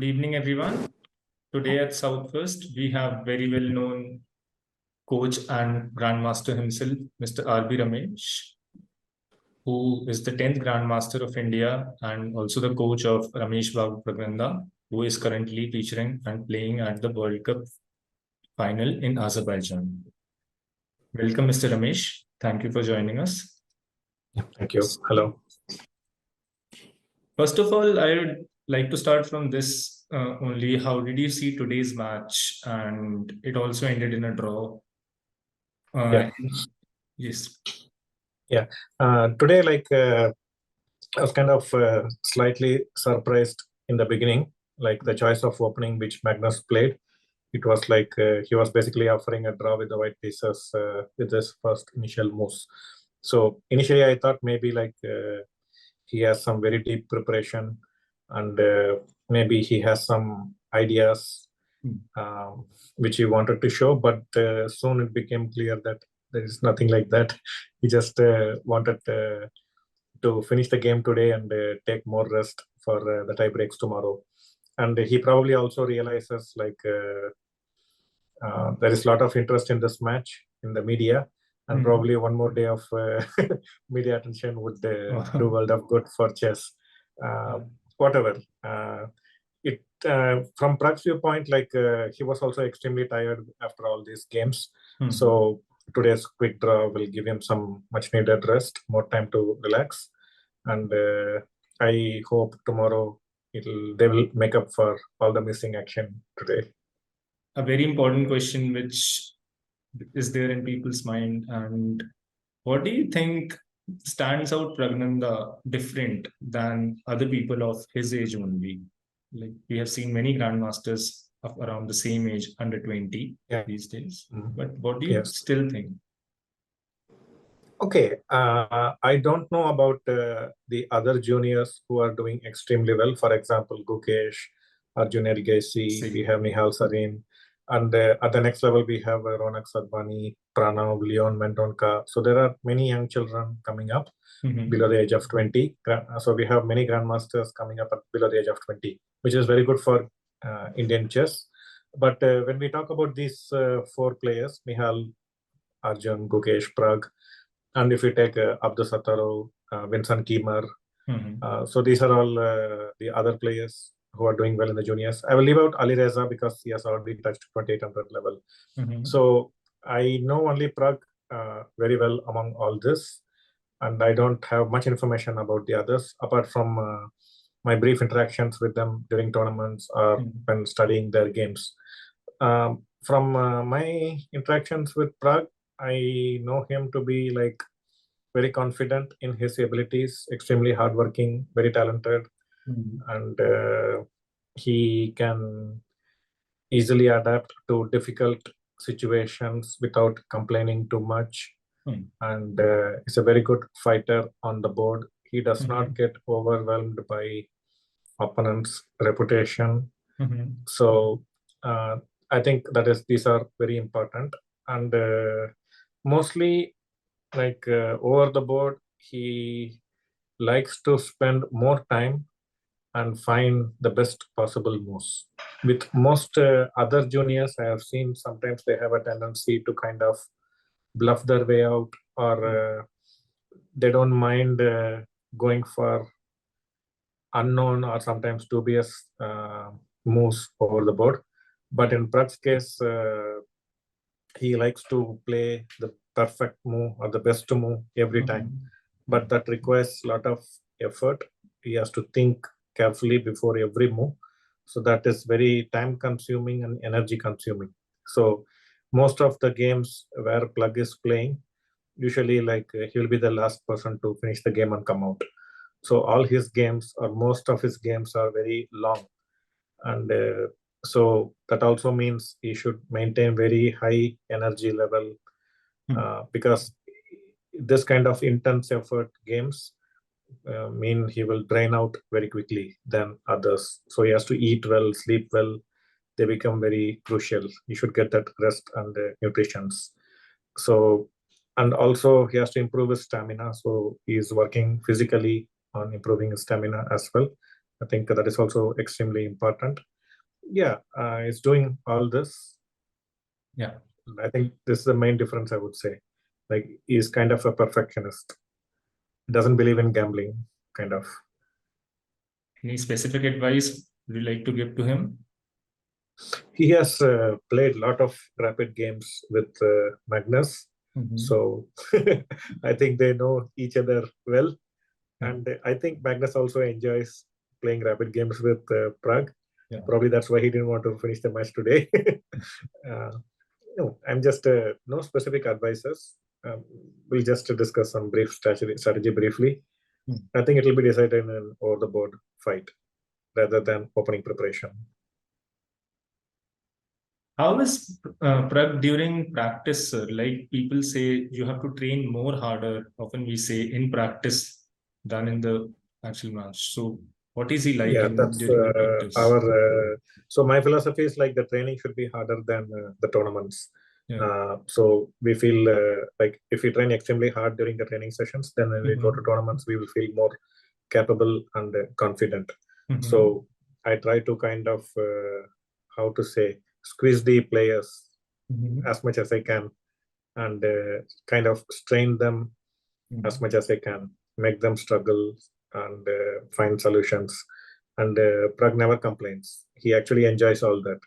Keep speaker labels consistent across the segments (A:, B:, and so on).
A: Good evening, everyone. Today at Southwest, we have very well-known coach and Grandmaster himself, Mr. RB Ramesh, who is the 10th Grandmaster of India and also the coach of Rameshbabu Praggnanandhaa, who is currently featuring and playing at the World Cup final in Azerbaijan. Welcome, Mr. Ramesh. Thank you for joining us.
B: Thank you. Hello.
A: First of all, I would like to start from this only. How did you see today's match? And it also ended in a draw. Yes.
B: Yeah. Today, I was kind of slightly surprised in the beginning, like the choice of opening which Magnus played. It was like he was basically offering a draw with the white pieces with his first initial moves. So initially, I thought maybe he has some very deep preparation and maybe he has some ideas which he wanted to show, but soon it became clear that there is nothing like that. He just wanted to finish the game today and take more rest for the tie breaks tomorrow. And he probably also realizes there is a lot of interest in this match in the media, and probably one more day of media attention would do world of good for chess. Whatever. From Pragg's viewpoint, he was also extremely tired after all these games. So today's quick draw will give him some much needed rest, more time to relax. And I hope tomorrow they will make up for all the missing action today.
A: A very important question which is there in people's mind. And what do you think stands out Praggnanandhaa different than other people of his age only? Like we have seen many grandmasters of around the same age, under 20 these days. But what do you still think?
B: Okay, I don't know about the other juniors who are doing extremely well. For example, Gukesh, Arjun Ergesi, we have Nihal Sarin. And at the next level, we have Ronak Sadbani, Pranav, Leon Mendonca. So there are many young children coming up below the age of 20. So we have many grandmasters coming up below the age of 20, which is very good for Indian chess. But when we talk about these four players, Nihal, Arjun, Gukesh, Pragg, and if we take Abdul Sattarov, Vincent Kiemer, so these are all the other players who are doing well in the juniors. I will leave out Ali Reza because he has already touched 2800 level. So I know only Pragg very well among all this, and I don't have much information about the others apart from my brief interactions with them during tournaments or when studying their games. From my interactions with Pragg, I know him to be very confident in his abilities, extremely hardworking, very talented, and he can easily adapt to difficult situations without complaining too much. And he's a very good fighter on the board. He does not get overwhelmed by opponents' reputation. So I think these are very important. And mostly, over the board, he likes to spend more time and find the best possible moves. With most other juniors, I have seen sometimes they have a tendency to kind of bluff their way out, or they don't mind going for unknown or sometimes dubious moves over the board. But in Pragg's case, he likes to play the perfect move or the best move every time. But that requires a lot of effort. He has to think carefully before every move. So that is very time consuming and energy consuming. So most of the games where Pragg is playing, usually he will be the last person to finish the game and come out. So all his games or most of his games are very long. And so that also means he should maintain very high energy level because this kind of intense effort games mean he will drain out very quickly than others. So he has to eat well, sleep well. They become very crucial. He should get that rest and nutrition. So, and also he has to improve his stamina. So he is working physically on improving his stamina as well. I think that is also extremely important. Yeah, he's doing all this.
A: Yeah.
B: I think this is the main difference, I would say. Like, he's kind of a perfectionist. Doesn't believe in gambling, kind of.
A: Any specific advice would you like to give to him?
B: He has played a lot of rapid games with Magnus. So I think they know each other well. And I think Magnus also enjoys playing rapid games with Pragg. Probably that's why he didn't want to finish the match today. No, I'm just no specific advices. We'll just discuss some brief strategy briefly. I think it will be decided in an over-the-board fight rather than opening preparation.
A: How is Pragg during practice, sir? Like people say, you have to train more harder. Often we say in practice than in the actual match. So what is he like
B: Yeah, that's
A: during the practice?
B: So my philosophy is like the training should be harder than the tournaments.
A: Yeah.
B: So we feel like if we train extremely hard during the training sessions, then when we go to tournaments, we will feel more capable and confident. So I try to kind of, how to say, squeeze the players as much as I can and kind of strain them as much as I can, make them struggle and find solutions. And Pragg never complains. He actually enjoys all that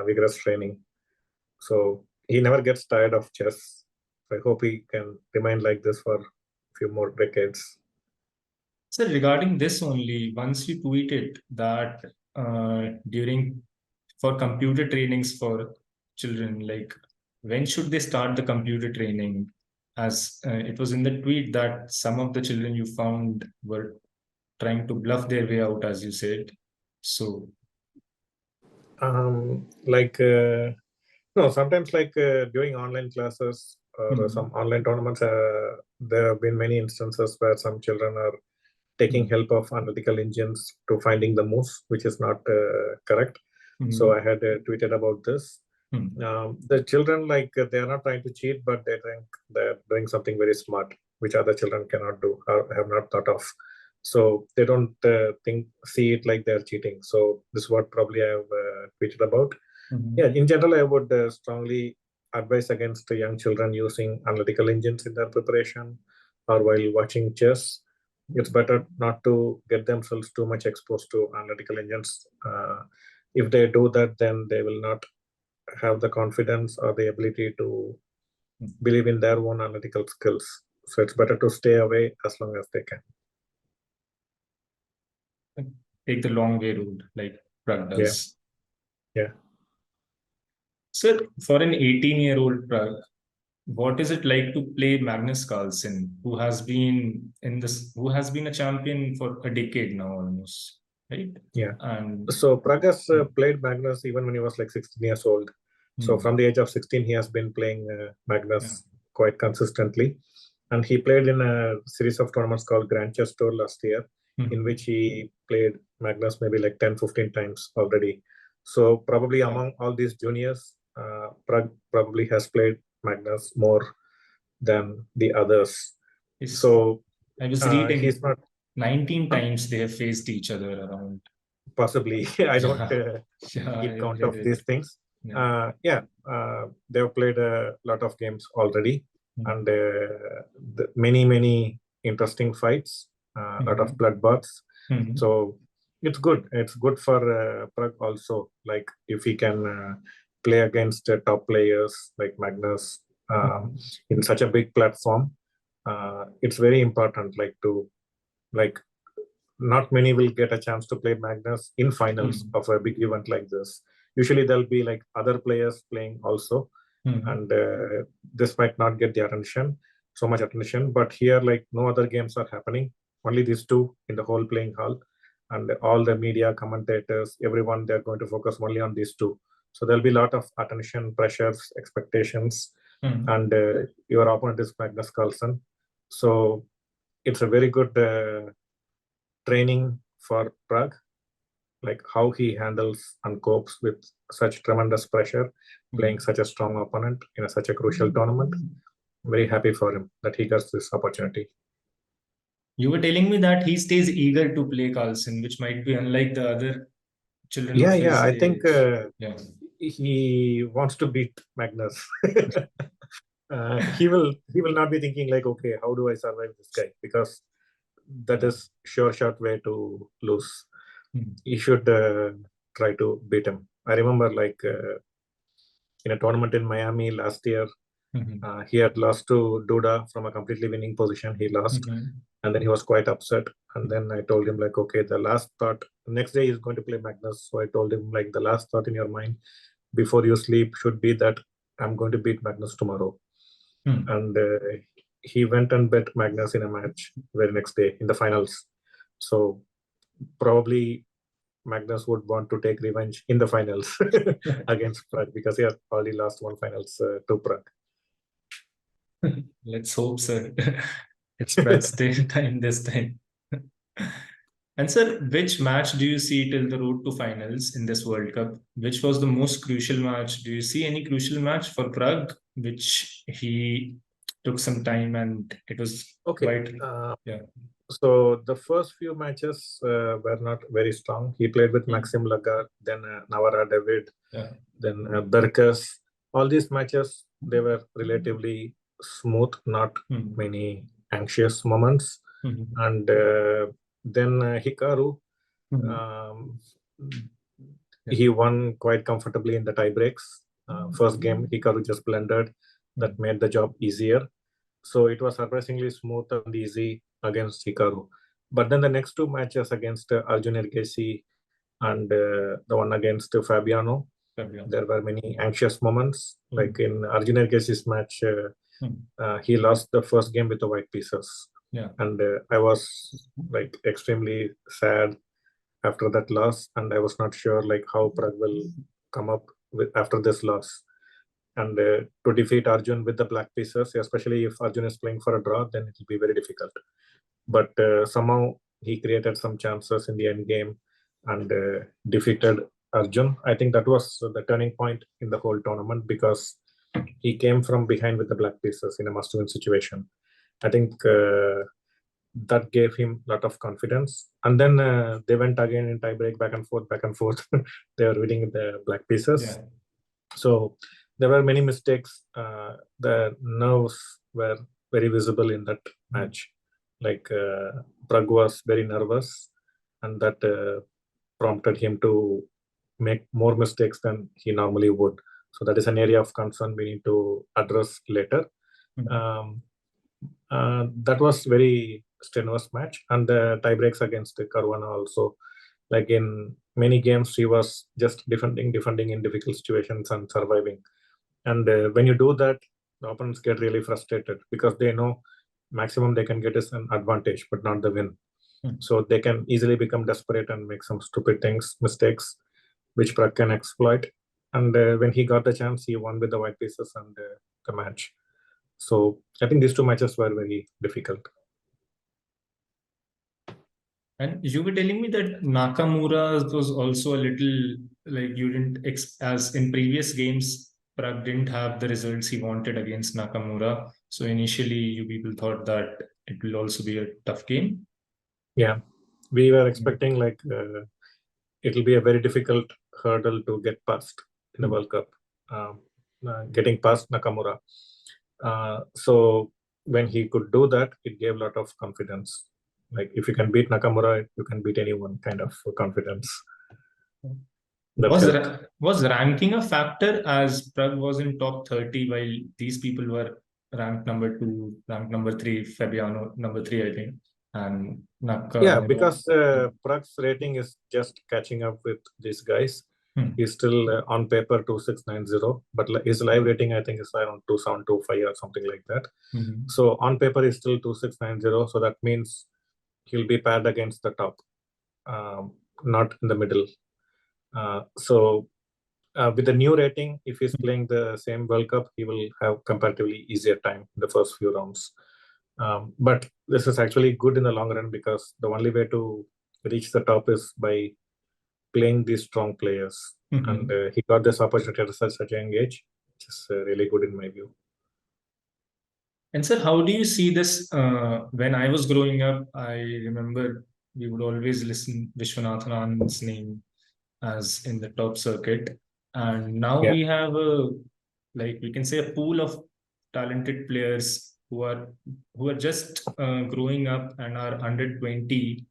B: vigorous training. So he never gets tired of chess. I hope he can remain like this for a few more decades.
A: So regarding this only, once you tweeted that for computer trainings for children, like when should they start the computer training? As it was in the tweet that some of the children you found were trying to bluff their way out, as you said. So,
B: no, sometimes like during online classes or some online tournaments, there have been many instances where some children are taking help of analytical engines to finding the moves, which is not correct. So I had tweeted about this. The children, like they are not trying to cheat, but they think they're doing something very smart, which other children cannot do or have not thought of. So they don't see it like they're cheating. So this is what probably I have tweeted about. Yeah, in general, I would strongly advise against young children using analytical engines in their preparation or while watching chess. It's better not to get themselves too much exposed to analytical engines. If they do that, then they will not have the confidence or the ability to believe in their own analytical skills. So it's better to stay away as long as they can.
A: Take the long way road, like Pragg does.
B: Yeah.
A: Sir, for an 18-year-old Pragg, what is it like to play Magnus Carlsen, who has been a champion for a decade now almost, right?
B: Yeah.
A: And
B: so Pragg has played Magnus even when he was like 16 years old. So from the age of 16, he has been playing Magnus quite consistently. And he played in a series of tournaments called Grand Chess Tour last year, in which he played Magnus maybe like 10, 15 times already. So probably among all these juniors, Pragg probably has played Magnus more than the others. So
A: I was reading
B: he's not
A: 19 times they have faced each other around.
B: Possibly. I don't keep count of these things. They've played a lot of games already and many interesting fights, a lot of bloodbaths. So it's good. It's good for Pragg also. Like if he can play against top players like Magnus in such a big platform, it's very important. Not many will get a chance to play Magnus in finals of a big event like this. Usually there'll be like other players playing also, and this might not get the so much attention. But here, like no other games are happening, only these two in the whole playing hall, and all the media, commentators, everyone, they're going to focus only on these two. So there'll be a lot of attention, pressures, expectations, and your opponent is Magnus Carlsen. So it's a very good training for Pragg, like how he handles and copes with such tremendous pressure, playing such a strong opponent in such a crucial tournament. I'm very happy for him that he gets this opportunity.
A: You were telling me that he stays eager to play Carlsen, which might be unlike the other children
B: Yeah,
A: of his
B: yeah. I
A: age.
B: think
A: Yeah.
B: he wants to beat Magnus. He will not be thinking like, okay, how do I survive this guy? Because that is sure shot way to lose. He should try to beat him. I remember like in a tournament in Miami last year, he had lost to Duda from a completely winning position. He lost, and then he was quite upset. And then I told him like, okay, the last thought. Next day he's going to play Magnus, so I told him like, the last thought in your mind before you sleep should be that I'm going to beat Magnus tomorrow. And he went and bet Magnus in a match very next day in the finals. So probably Magnus would want to take revenge in the finals against Pragg, because he has already lost one finals to Pragg.
A: Let's hope, sir. It's Pragg's time this time. And sir, which match do you see till the road to finals in this World Cup? Which was the most crucial match? Do you see any crucial match for Pragg, which he took some time and it was
B: Okay.
A: quite,
B: So the first few matches were not very strong. He played with Maxim Lagarde, then Navara David, then Berkas. All these matches, they were relatively smooth, not many anxious moments. And then Hikaru, he won quite comfortably in the tie breaks. First game, Hikaru just blundered. That made the job easier. So it was surprisingly smooth and easy against Hikaru. But then the next two matches against Arjun Ergesi and the one against Fabiano, there were many anxious moments. Like in Arjun Ergesi's match, he lost the first game with the white pieces. And I was like extremely sad after that loss, and I was not sure like how Pragg will come up with after this loss. And to defeat Arjun with the black pieces, especially if Arjun is playing for a draw, then it will be very difficult. But somehow he created some chances in the end game and defeated Arjun. I think that was the turning point in the whole tournament, because he came from behind with the black pieces in a must-win situation. I think that gave him a lot of confidence. And then they went again in tiebreak, back and forth, back and forth. They were winning the black pieces. So there were many mistakes. The nerves were very visible in that match. Like Pragg was very nervous, and that prompted him to make more mistakes than he normally would. So that is an area of concern we need to address later. That was very strenuous match, and the tiebreaks against Caruana also. Like in many games, he was just defending in difficult situations and surviving. And when you do that, the opponents get really frustrated, because they know maximum they can get is an advantage, but not the win. So they can easily become desperate and make some stupid mistakes, which Pragg can exploit. And when he got the chance, he won with the white pieces and the match. So I think these two matches were very difficult.
A: And you were telling me that Nakamura was also a little like you didn't, as in previous games, Pragg didn't have the results he wanted against Nakamura. So initially, you people thought that it will also be a tough game.
B: Yeah, we were expecting like it will be a very difficult hurdle to get past in the World Cup, getting past Nakamura. So when he could do that, it gave a lot of confidence. Like if you can beat Nakamura, you can beat anyone, kind of confidence.
A: Was ranking a factor, as Pragg was in top 30 while these people were ranked number 2, ranked number 3, Fabiano number 3, I think, and
B: yeah, because Pragg's rating is just catching up with these guys. He's still on paper 2690, but his live rating I think is around 2725 or something like that. So on paper he's still 2690, so that means he'll be paired against the top, not in the middle. So with the new rating, if he's playing the same World Cup, he will have comparatively easier time in the first few rounds. But this is actually good in the long run, because the only way to reach the top is by playing these strong players. And he got this opportunity at such a young age, which is really good in my view.
A: And sir, how do you see this? When I was growing up, I remember we would always listen Vishwanathan Anand's name as in the top circuit. And now
B: Yeah.
A: we have a, like we can say, a pool of talented players who are just growing up and are under 20,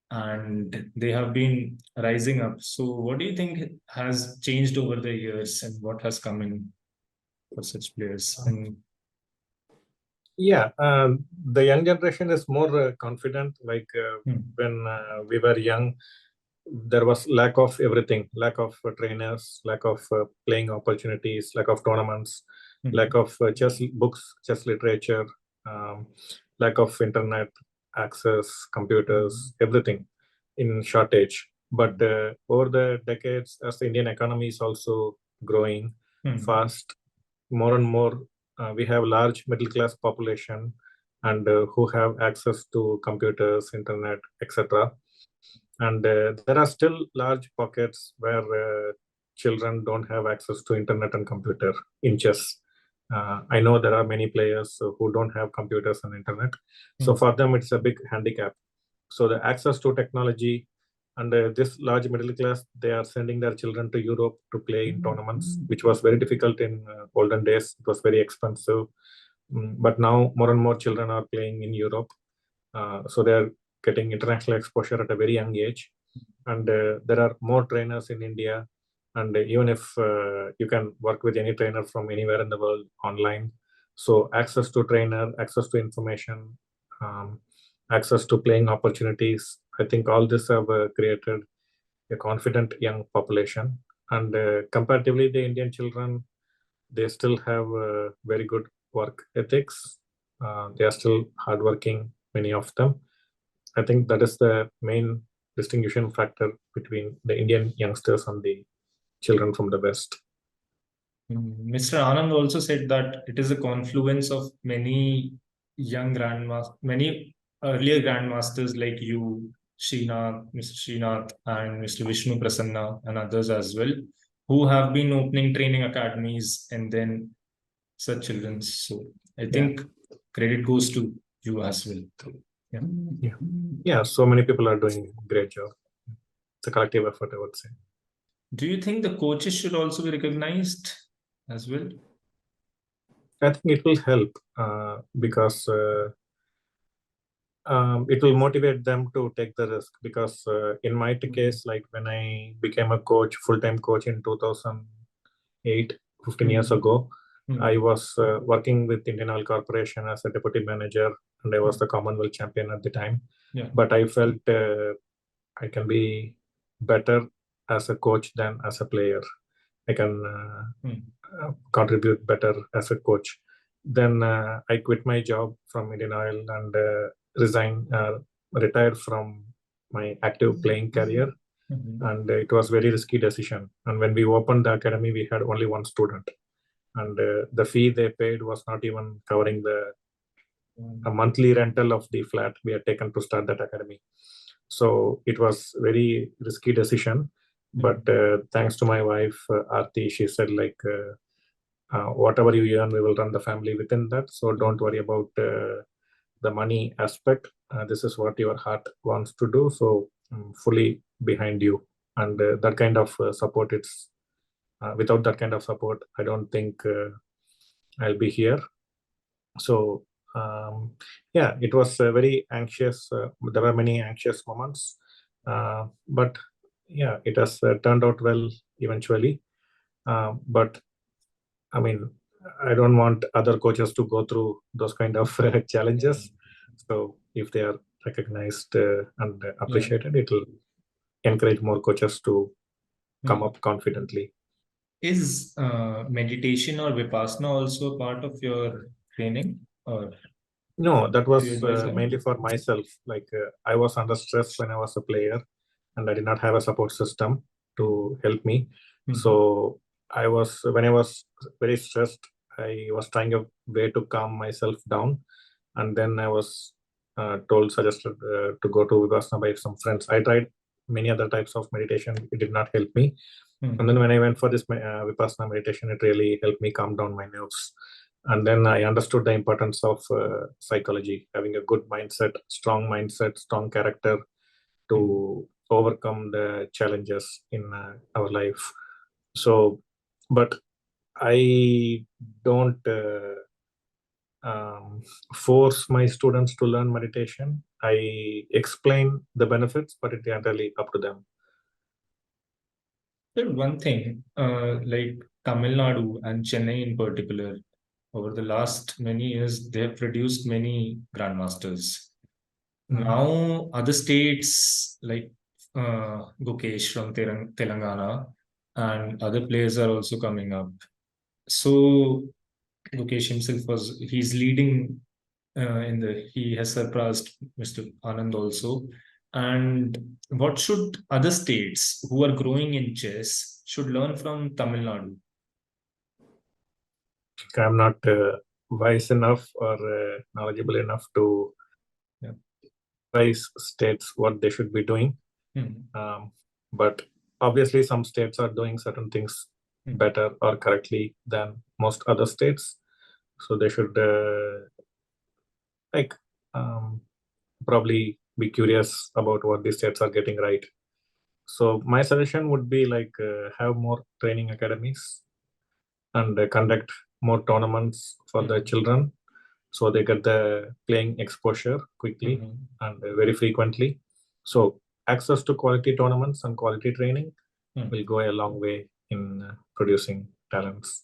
A: and they have been rising up. So what do you think has changed over the years, and what has come in for such players? And
B: Yeah, the young generation is more confident. Like when we were young, there was lack of everything, lack of trainers, lack of playing opportunities, lack of tournaments, lack of chess books, chess literature, lack of internet access, computers, everything in shortage. But over the decades, as the Indian economy is also growing fast, more and more we have large middle class population and who have access to computers, internet, etc. And there are still large pockets where children don't have access to internet and computer in chess. I know there are many players who don't have computers and internet. So for them, it's a big handicap. So the access to technology and this large middle class, they are sending their children to Europe to play in tournaments, which was very difficult in olden days. It was very expensive. But now more and more children are playing in Europe. So they are getting international exposure at a very young age. And there are more trainers in India. And even if you can work with any trainer from anywhere in the world online, so access to trainer, access to information, access to playing opportunities, I think all this have created a confident young population. And comparatively, the Indian children, they still have very good work ethics. They are still hardworking, many of them. I think that is the main distinguishing factor between the Indian youngsters and the children from the West.
A: Mr. Anand also said that it is a confluence of many young grandmasters, many earlier grandmasters like you, Srinath, Mr. Srinath, and Mr. Vishnu Prasanna, and others as well, who have been opening training academies and then such children. So I think credit goes to you as well.
B: Yeah. So many people are doing a great job. It's a collective effort, I would say.
A: Do you think the coaches should also be recognized as well?
B: I think it will help because it will motivate them to take the risk. Because in my case, like when I became a coach, full-time coach in 2008, 15 years ago, I was working with Indian Oil Corporation as a deputy manager, and I was the Commonwealth champion at the time. But I felt I can be better as a coach than as a player. I can contribute better as a coach. Then I quit my job from Indian Oil and retired from my active playing career. And it was very risky decision. And when we opened the academy, we had only one student. And the fee they paid was not even covering a monthly rental of the flat we had taken to start that academy. So it was very risky decision. But thanks to my wife, Aarti, she said like, whatever you earn, we will run the family within that. So don't worry about the money aspect. This is what your heart wants to do. So fully behind you. And that kind of support, it's without that kind of support, I don't think I'll be here. So yeah, it was very anxious. There were many anxious moments, but yeah, it has turned out well eventually. But I mean, I don't want other coaches to go through those kind of challenges. So if they are recognized and appreciated, it will encourage more coaches to come up confidently.
A: Is meditation or Vipassana also part of your training? Or
B: no, that was mainly for myself. Like I was under stress when I was a player, and I did not have a support system to help me. So when I was very stressed, I was trying a way to calm myself down, and then I was suggested to go to Vipassana by some friends. I tried many other types of meditation; it did not help me. And then when I went for this Vipassana meditation, it really helped me calm down my nerves. And then I understood the importance of psychology, having a good mindset, strong character to overcome the challenges in our life. So, but I don't force my students to learn meditation. I explain the benefits, but it's entirely up to them.
A: One thing, like Tamil Nadu and Chennai in particular, over the last many years, they have produced many grandmasters. Now, other states like Gukesh from Telangana and other players are also coming up. So, Gukesh himself he's leading he has surpassed Mr. Anand also. And what should other states who are growing in chess should learn from Tamil Nadu?
B: I'm not wise enough or knowledgeable enough to advise states what they should be doing. But obviously, some states are doing certain things better or correctly than most other states. So they should probably be curious about what the states are getting right. So my suggestion would be have more training academies and conduct more tournaments for the children, so they get the playing exposure quickly and very frequently. So access to quality tournaments and quality training will go a long way in producing talents.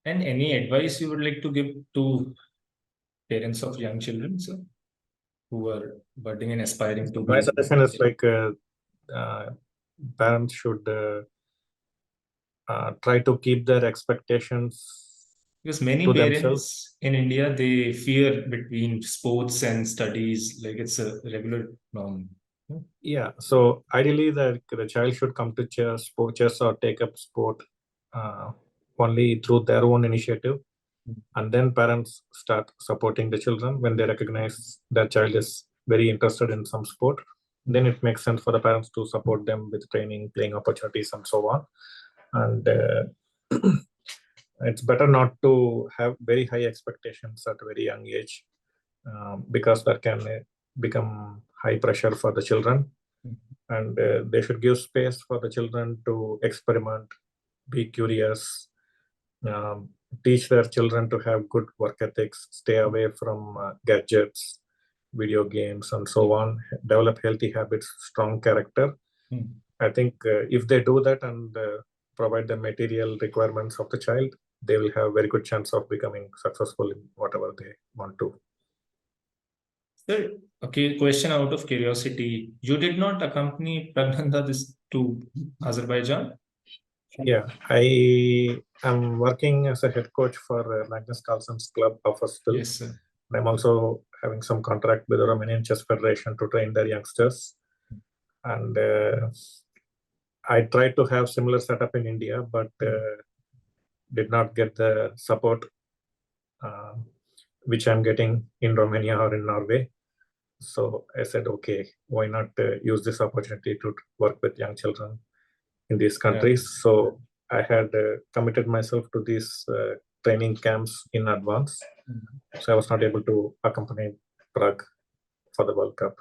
A: And any advice you would like to give to parents of young children, sir, who are budding and aspiring to be?
B: My suggestion is parents should try to keep their expectations.
A: Because many parents in India, they fear between sports and studies, like it's a regular norm.
B: Yeah, so ideally the child should come to chess or take up sport only through their own initiative. And then parents start supporting the children when they recognize their child is very interested in some sport. Then it makes sense for the parents to support them with training, playing opportunities, and so on. And it's better not to have very high expectations at a very young age, because that can become high pressure for the children. And they should give space for the children to experiment, be curious, teach their children to have good work ethics, stay away from gadgets, video games, and so on, develop healthy habits, strong character. I think if they do that and provide the material requirements of the child, they will have a very good chance of becoming successful in whatever they want to.
A: Sir, okay, question out of curiosity. You did not accompany Praggnanandhaa to Azerbaijan?
B: Yeah, I am working as a head coach for Magnus Carlsen's club of Astil.
A: Yes, sir.
B: I'm also having some contract with the Romanian Chess Federation to train their youngsters. And I tried to have similar setup in India, but did not get the support which I'm getting in Romania or in Norway. So I said, okay, why not use this opportunity to work with young children in these countries? Yeah. So I had committed myself to these training camps in advance. So I was not able to accompany Pragg for the World Cup.